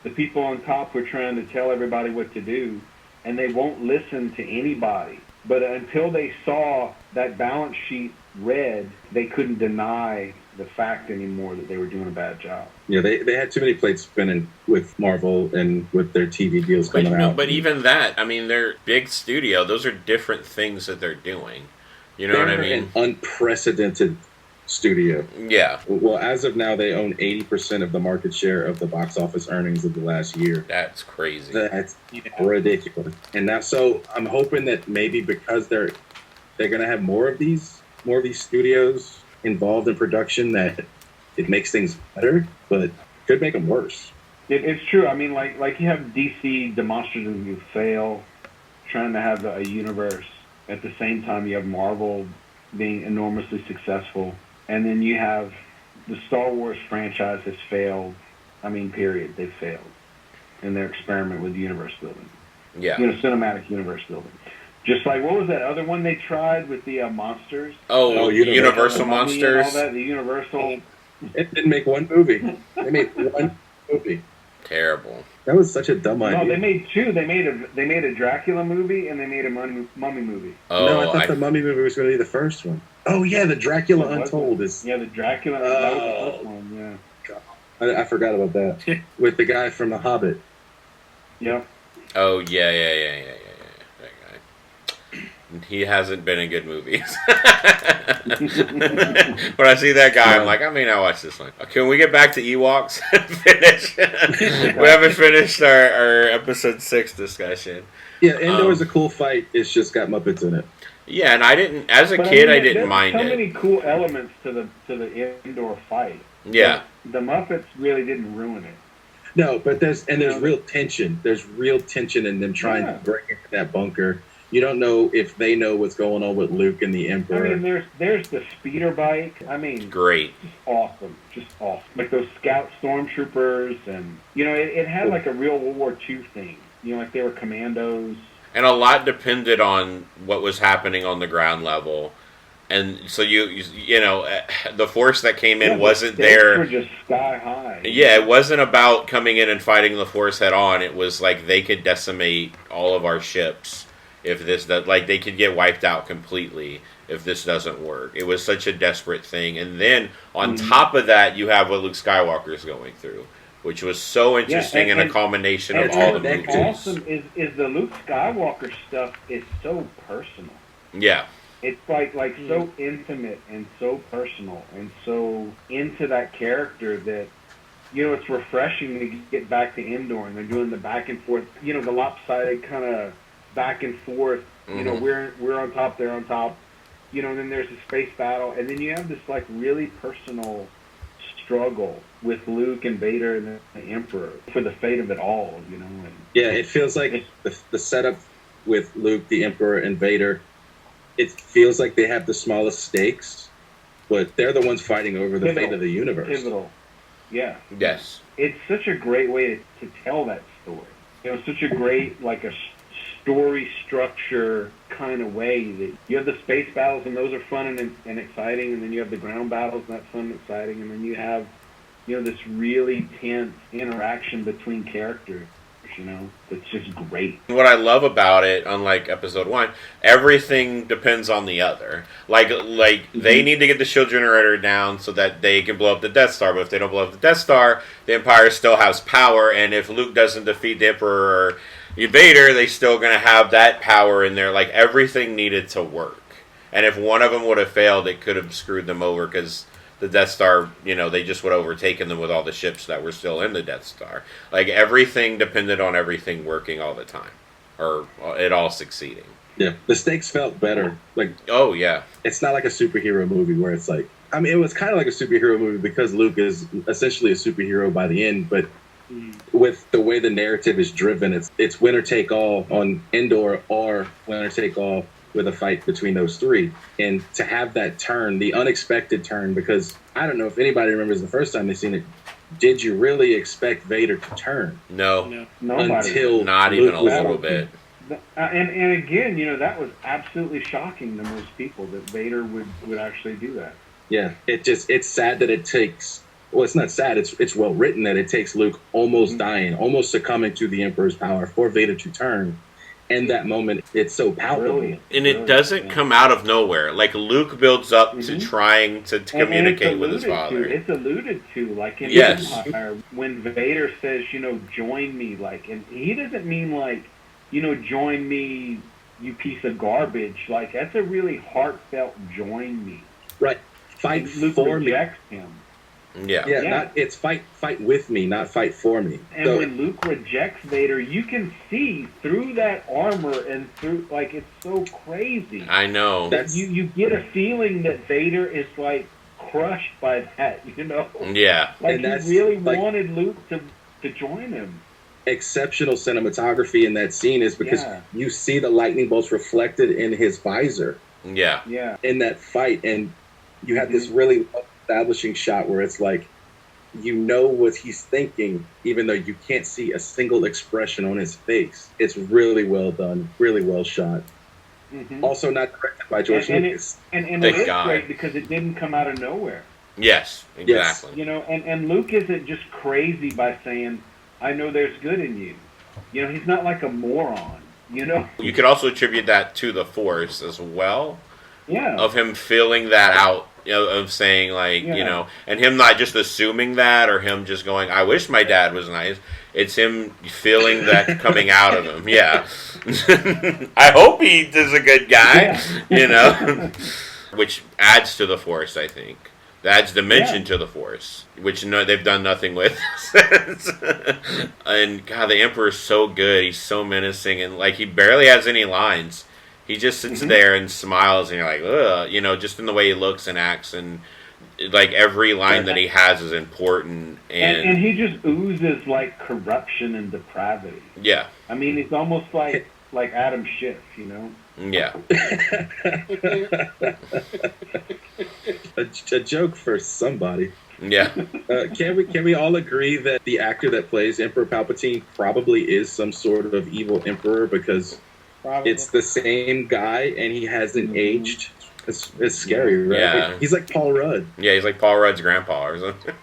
the people on top who are trying to tell everybody what to do, and they won't listen to anybody. But until they saw that balance sheet read, they couldn't deny the fact anymore that they were doing a bad job. Yeah, they had too many plates spinning with Marvel and with their TV deals But coming no, out. but even that, I mean, they're big studio. Those are different things that they're doing. You know They're what I mean? an unprecedented studio. Yeah, Well, as of now, they own 80% of the market share of the box office earnings of the last year. that's crazy. That's ridiculous. And now, so I'm hoping that maybe because they're going to have more of these studios involved in production, that it makes things better, but could make them worse. It's true. I mean, like you have DC demonstratively fail trying to have a universe. At the same time, you have Marvel being enormously successful. And then you have the Star Wars franchise has failed. I mean, period. They've failed in their experiment with universe building. Yeah. Cinematic universe building. Just like, what was that other one they tried with the monsters? Oh, Universal The Mummy Monsters. and all that, the Universal. It didn't make one movie. They made one movie. Terrible. That was such a dumb idea. No, they made two. They made a Dracula movie and they made a mummy movie. Oh, No, I thought the Mummy movie was going to be the first one. Oh yeah, the Dracula Untold is. Yeah, the Dracula. That was the first one. Yeah. I forgot about that with the guy from The Hobbit. Yep. Oh yeah. That guy. He hasn't been in good movies. When I see that guy, I'm like, I may not watch this one. Can we get back to Ewoks and finish? We haven't finished our episode 6 discussion. Yeah, Endor is a cool fight. It's just got Muppets in it. Yeah, and I didn't. As a But kid, I there's didn't mind so it. many cool elements to the indoor fight. Yeah. The Muppets really didn't ruin it. No, but there's real tension. There's real tension in them trying to break into that bunker. You don't know if they know what's going on with Luke and the Emperor. I mean, there's the speeder bike. I mean, Great. just awesome. Like those scout stormtroopers, and it had like a real World War II thing. Like they were commandos. And a lot depended on what was happening on the ground level. And so the force that came in wasn't the stakes there. were just sky high. Yeah, it wasn't about coming in and fighting the force head on. It was like they could decimate all of our ships if they could get wiped out completely if this doesn't work. It was such a desperate thing. And then on top of that, you have what Luke Skywalker is going through, which was so interesting and a culmination of all the movies. What's awesome is the Luke Skywalker stuff is so personal. Yeah. It's like so intimate and so personal and so into that character that it's refreshing to get back to Endor, and they're doing the back and forth, the lopsided kind of back and forth. Mm-hmm. We're on top, they're on top. And then there's a space battle, and then you have this like really personal struggle with Luke and Vader and the Emperor for the fate of it all. And yeah, it feels like the setup with Luke, the Emperor, and Vader. It feels like they have the smallest stakes, but they're the ones fighting over the fate of the universe. Pivotal. Yeah. Yes. It's such a great way to tell that story. Such a great, like a story structure kind of way that you have the space battles, and those are fun and exciting, and then you have the ground battles, and that's fun and exciting, and then you have, this really tense interaction between characters. It's just great. What I love about it, unlike episode 1, everything depends on the other. Like they need to get the shield generator down so that they can blow up the Death Star, but if they don't blow up the Death Star, the Empire still has power, and if Luke doesn't defeat the Emperor or Vader, they still going to have that power in there. Like, everything needed to work. And if one of them would have failed, it could have screwed them over, because the Death Star, they just would have overtaken them with all the ships that were still in the Death Star. Like, everything depended on everything working all the time, or it all succeeding. Yeah, the stakes felt better. Like, oh yeah, it's not like a superhero movie where it's like, I mean, it was kind of like a superhero movie because Luke is essentially a superhero by the end, but with the way the narrative is driven, it's winner take all on Endor or winner take all with a fight between those three. And to have that turn, the unexpected turn, because I don't know if anybody remembers the first time they seen it, did you really expect Vader to turn? No. Until not Luke even a was little out. bit. And again, that was absolutely shocking to most people that Vader would actually do that. Yeah, it's sad that it takes, well, it's not sad, it's well written that it takes Luke almost dying, almost succumbing to the Emperor's power for Vader to turn. and that moment, it's so palpable. Brilliant. And it doesn't come out of nowhere. Like, Luke builds up to trying to communicate with his father. It's alluded to, like in Yes. Empire, when Vader says, join me, like, and he doesn't mean like, join me, you piece of garbage. Like, that's a really heartfelt join me. Right. Fight And Luke for me. rejects him. Yeah. Yeah, it's fight with me, not fight for me. And So- when Luke rejects Vader, you can see through that armor and through, like, it's so crazy. I know. That's- You get a feeling that Vader is, like, crushed by that, Yeah. Like, And that's, he really like- wanted Luke to join him. exceptional cinematography in that scene is because Yeah. you see the lightning bolts reflected in his visor Yeah. Yeah. in that fight, and you have this really establishing shot where it's like what he's thinking, even though you can't see a single expression on his face. It's really well done, really well shot. Mhm. Also not directed by George And Lucas. And Thank it is God. great because it didn't come out of nowhere. Yes. Exactly. And Luke isn't just crazy by saying, I know there's good in you. He's not like a moron, You could also attribute that to the Force as well, Yeah. of him feeling that out, of saying, like, Yeah. and him not just assuming that, or him just going, I wish my dad was nice. It's him feeling that coming out of him. Yeah. I hope he is a good guy, which adds to the Force, I think. That adds dimension to the Force, which they've done nothing with since. And God, the Emperor's so good. He's so menacing, and like he barely has any lines. He just sits there and smiles, and you're like, ugh, just in the way he looks and acts, and like every line that he has is important. And he just oozes like corruption and depravity. Yeah, I mean, he's almost like Adam Schiff, yeah. A joke for somebody. Yeah. Can we all agree that the actor that plays Emperor Palpatine probably is some sort of evil emperor, because Probably. it's the same guy and he hasn't aged? It's scary, right? Yeah. He's like Paul Rudd. Yeah, he's like Paul Rudd's grandpa or something.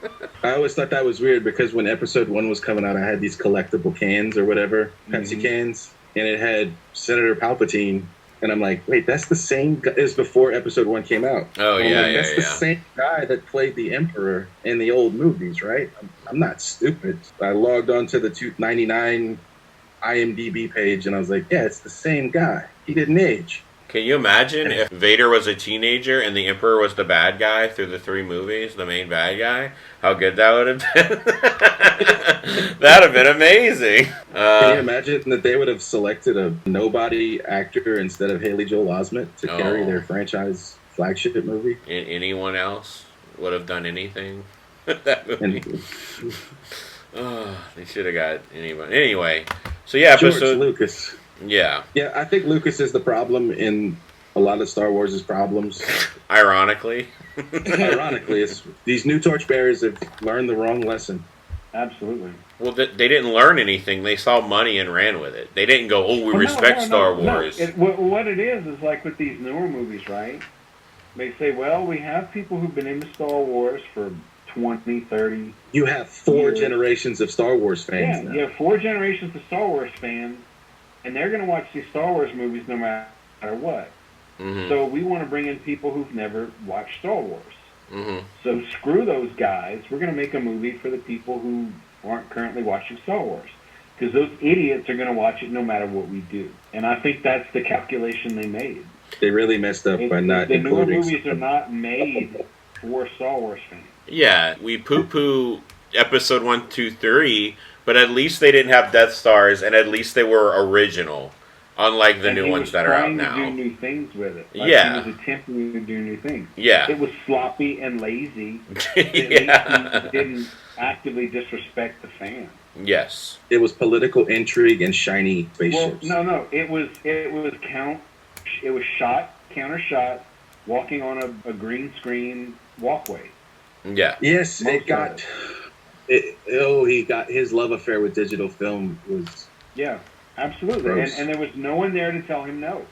I always thought that was weird because when episode 1 was coming out, I had these collectible cans or whatever, Pepsi cans, and it had Senator Palpatine. And I'm like, wait, that's the same guy as before episode 1 came out. Oh, And I'm yeah, like, yeah, that's the yeah. same guy that played the Emperor in the old movies, right? I'm not stupid. I logged on to the 299 IMDb page, and I was like, yeah, it's the same guy. He didn't age. Can you imagine if Vader was a teenager and the Emperor was the bad guy through the 3 movies, the main bad guy? How good that would have been. That would have been amazing. Can you imagine that they would have selected a nobody actor instead of Haley Joel Osment to carry their franchise flagship movie? Anyone else would have done anything? That movie. They should have got anyone. Anyway, so yeah, George episode. Lucas. Yeah, Yeah, I think Lucas is the problem in a lot of Star Wars' problems. ironically. Ironically, it's these new torchbearers have learned the wrong lesson. Absolutely. Well, they didn't learn anything. They saw money and ran with it. They didn't go, oh, we respect Star Wars. What it is like with these newer movies, right? They say, well, we have people who've been into Star Wars for 20, 30. You have 4 Yeah. generations of Star Wars fans now. You have 4 generations of Star Wars fans, and they're going to watch these Star Wars movies no matter what. Mm-hmm. So we want to bring in people who've never watched Star Wars. Mm-hmm. So screw those guys. We're going to make a movie for the people who aren't currently watching Star Wars. Because those idiots are going to watch it no matter what we do. And I think that's the calculation they made. They really messed up by not The newer including. movies are not made for Star Wars fans. Yeah, we poo-poo episode 1, 2, 3, but at least they didn't have Death Stars, and at least they were original, unlike the And new he ones was that are out trying now. to do new things with it. Like, Yeah. He was attempting to do new things. Yeah. It was sloppy and lazy. Yeah. He didn't actively disrespect the fan. Yes. It was political intrigue and shiny Well, spaceships. no. It was shot, counter shot, walking on a green screen walkway. Yeah. Yes, Most it got. He got his love affair with digital film was. Yeah, absolutely. Gross. And there was no one there to tell him no.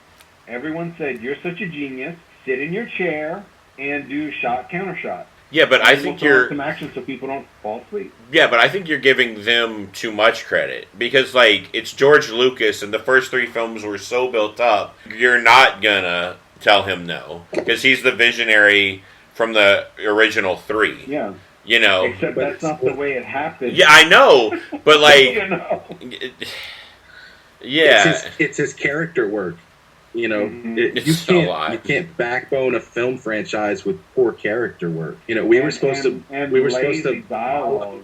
Everyone said, "You're such a genius. Sit in your chair and do shot, counter shot." Yeah, but I And think we'll throw in you're. some action so people don't fall asleep. Yeah, but I think you're giving them too much credit because, like, it's George Lucas, and the first 3 films were so built up. You're not gonna tell him no because he's the visionary from the original 3. Yeah. You know. Except that's not the way it happened. Yeah, I know, but like, You know. yeah, it's his character work. You know, Mhm. It's a lot. you can't backbone a film franchise with poor character work. You know, we were supposed to dialogue.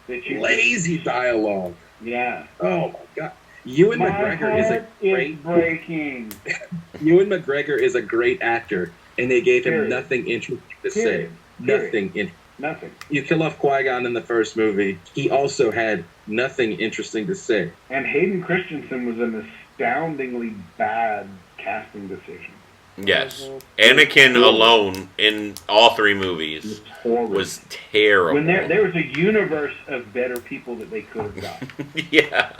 Lazy dialogue. Yeah. Oh my god, Ewan My McGregor is a heart great breaking. Ewan McGregor is a great actor, and they gave him Period. nothing interesting to say. Period. Nothing interesting. Nothing. You kill off Qui-Gon in the first movie. He also had nothing interesting to say. And Hayden Christensen was an astoundingly bad casting decision. yes. Anakin alone in all 3 It was movies horrible. was terrible. When there was a universe of better people that they could have got. Yeah,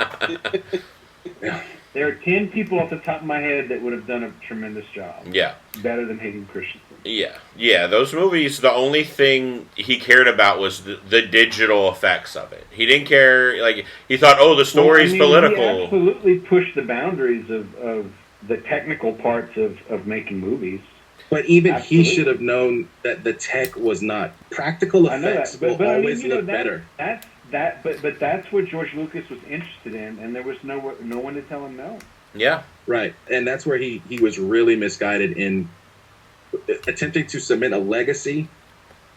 There are 10 people off the top of my head that would have done a tremendous job. yeah. Better than Hayden Christensen. Yeah. Those movies, the only thing he cared about was the digital effects of it. He didn't care. Like he thought, oh, the story's He political. absolutely pushed the boundaries of the technical parts of making movies. But even Absolutely. he should have known that the tech was not practical I know effects that, will always look better. But that's what George Lucas was interested in, and there was no one to tell him no. Yeah, Right, and that's where he was really misguided in attempting to cement a legacy.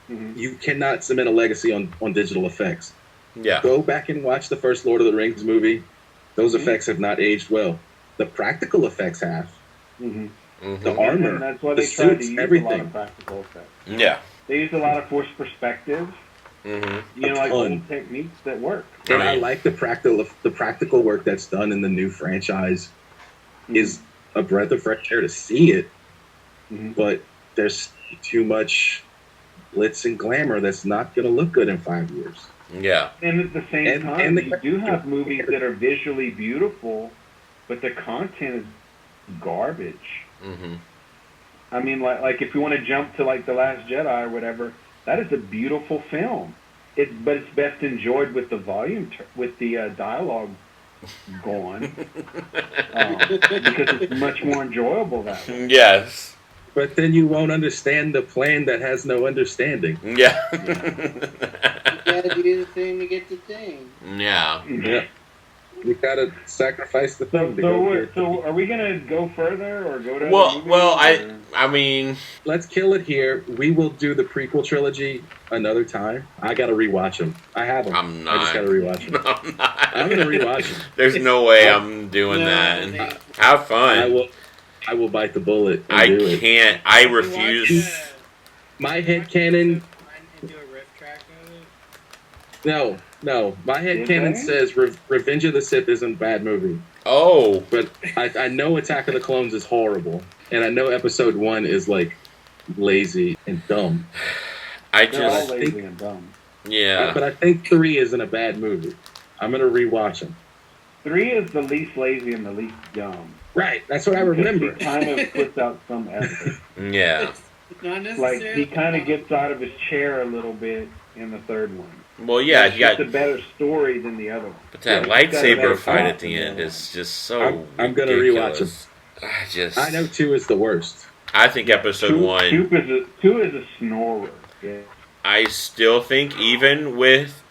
Mm-hmm. You cannot cement a legacy on digital effects. yeah. Go back and watch the first Lord of the Rings movie. Those Mhm. effects have not aged well. The practical effects have. Mm-hmm. Mhm. The armor, And that's why the they tried to suits, use a lot everything. of practical effects. Yeah. They used a lot of forced perspective, Mm-hmm. you know, like ton. old techniques that work. And I Right. like the practical work that's done in the new franchise. Is a breath of fresh air to see it, Mhm. but there's too much glitz and glamour that's not going to look good in 5 years. Yeah. And at the same And- time, and the- you do have movies that are visually beautiful, but the content is garbage. Mm-hmm. I mean, like if you want to jump to like The Last Jedi or whatever, that is a beautiful film. But it's best enjoyed with the with the dialogue gone, because it's much more enjoyable that way. Yes. But then you won't understand the plan that has no understanding. Yeah. You gotta do the thing to get the thing. Yeah. Yeah. You gotta sacrifice the thing to go get So are we gonna go further or go to? other Well, movies, or- I mean, Let's kill it here. We will do the prequel trilogy another time. I gotta rewatch them. I have them. I'm I just not. gotta rewatch them. I'm not. I'm gonna rewatch them. There's no way I'm doing No, that. they- Have fun. I will bite the bullet and I do it. can't. I Watch refuse. My headcanon. And do a riff track of it. No. My Is headcanon there? says Revenge of the Sith isn't a bad movie. Oh, But I know Attack of the Clones is horrible. And I know Episode 1 is like lazy and dumb. I They're all just. lazy and dumb. Yeah. But I think 3 isn't a bad movie. I'm gonna rewatch them. 3 is the least lazy and the least dumb. Right, that's what I Because remember. He kind of puts out some effort. Yeah. It's not Like necessarily. he kind of gets out of his chair a little bit in the third one. Well, yeah, It's you got. just a better story than the other one. But that Yeah, it's got a lightsaber better fight plot at the than end the is just so. I'm gonna rewatch ridiculous. I know 2 is the worst. I think episode one. Two is a snorer. Yeah. I still think, even with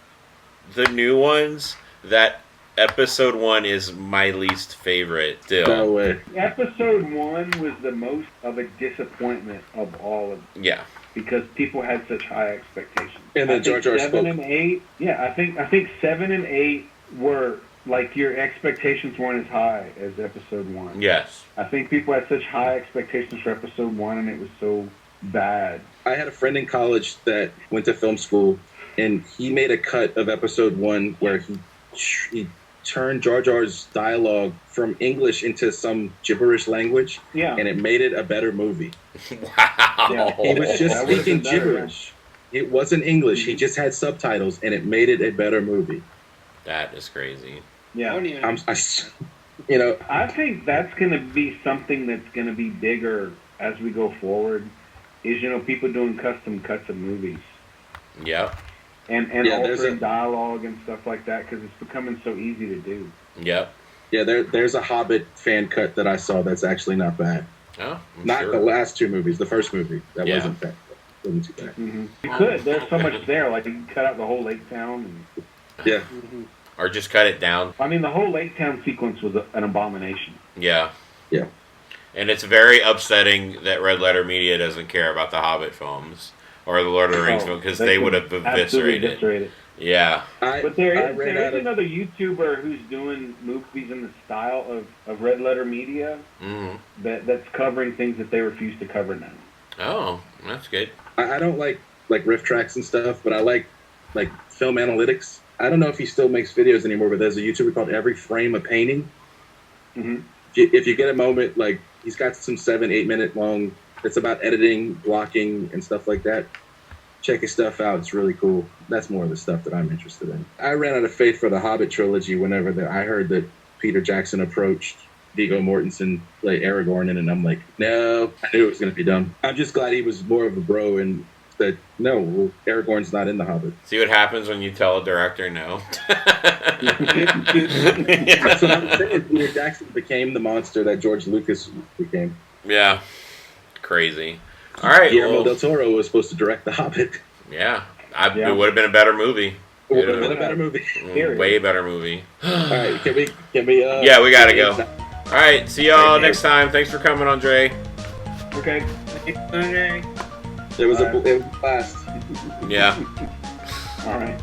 the new ones, that episode one is my least favorite. No Still, way. Episode 1 was the most of a disappointment of all of them yeah, because people had such high expectations. And then I think Jar Jar 7 spoke. and 8. Yeah, I think 7 and 8 were like your expectations weren't as high as episode 1. yes, I think people had such high expectations for episode 1, and it was so bad. I had a friend in college that went to film school, and he made a cut of episode 1 where he turned Jar Jar's dialogue from English into some gibberish language, Yeah. and it made it a better movie. wow. Yeah. He was just That would've speaking been better, gibberish. It wasn't English. He just had subtitles, and it made it a better movie. That is crazy. I Yeah. don't even. You know, I think that's going to be something that's going to be bigger as we go forward. Is people doing custom cuts of movies. Yep. and Yeah, there's altering a- dialogue and stuff like that because it's becoming so easy to do. Yep. Yeah, there's a Hobbit fan cut that I saw that's actually not bad. Oh, I'm Not sure. the last two movies. The first movie that Yeah. wasn't bad. Wasn't too bad. Mm-hmm. You could. There's so much there. Like you can cut out the whole Lake Town. And, Yeah. Or just cut it down. I mean, the whole Lake Town sequence was an abomination. Yeah. Yeah. And it's very upsetting that Red Letter Media doesn't care about the Hobbit films or the Lord of the Rings film because they would have eviscerated it. Yeah. But there I is ran out of- another YouTuber who's doing movies in the style of Red Letter Media Mm. that's covering things that they refuse to cover now. Oh, that's good. I don't like riff tracks and stuff, but I like film analytics. I don't know if he still makes videos anymore, but there's a YouTuber called Every Frame a Painting. Mm-hmm. If you get a moment, like he's got some 7-8 minute long. It's about editing, blocking, and stuff like that. Check his stuff out; it's really cool. That's more of the stuff that I'm interested in. I ran out of faith for the Hobbit trilogy whenever I heard that Peter Jackson approached Viggo Mortensen play Aragorn, and I'm like, no, I knew it was going to be dumb. I'm just glad he was more of a bro and that no, well, Aragorn's not in the Hobbit. See what happens when you tell a director no. That's what I'm saying. Peter Jackson became the monster that George Lucas became. Yeah. Crazy. All right. Guillermo Well, del Toro was supposed to direct The Hobbit. yeah. Yeah. It would have been a better movie. It would have Yeah. been a better movie. Way better movie. All right, can we? Yeah, we gotta go. All right. See y'all next time. Thanks for coming, Andre. Okay. Okay. It was a blast. Yeah. All right.